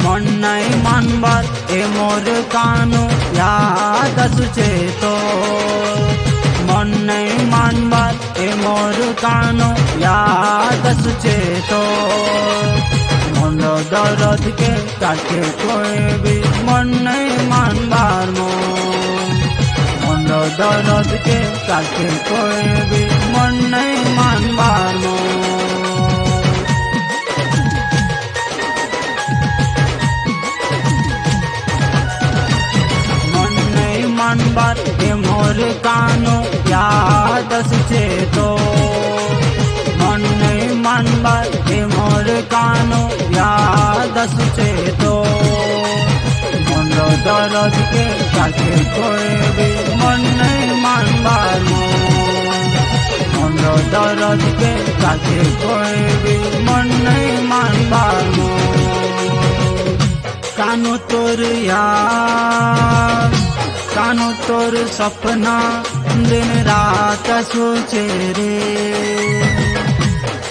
मन नहीं मानबार ए मोर कानू याद आसुचे तो मन नहीं मानबार ए मोर कानू याद आसुचे तो मन दर्द के काटे कोई भी मन नहीं मानबार मन दर्द के काटे कोई भी मन नहीं मानबार मन नहीं मानबार ए मोर कानू याद आसुचे तो मन नहीं मानबार ए मोर कानू याद आसुचे तो मन दर्द के काटे कोई भी मन नहीं मानबार मन दर्द के काटे कोई भी मन नहीं मानबार कानू तोर याद कानू तोर सपना दिन रात सोचे रे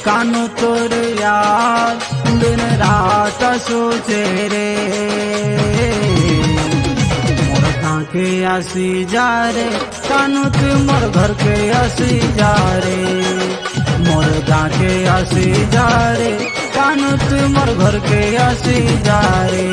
कानू तोर याद दिन रात सोचे रे मोर गाँव के आसी जा रे कानू तू मोर घर के आसी जा रे मोर गाँव के आसी जा रे कानू तू मोर घर के आसी जा रे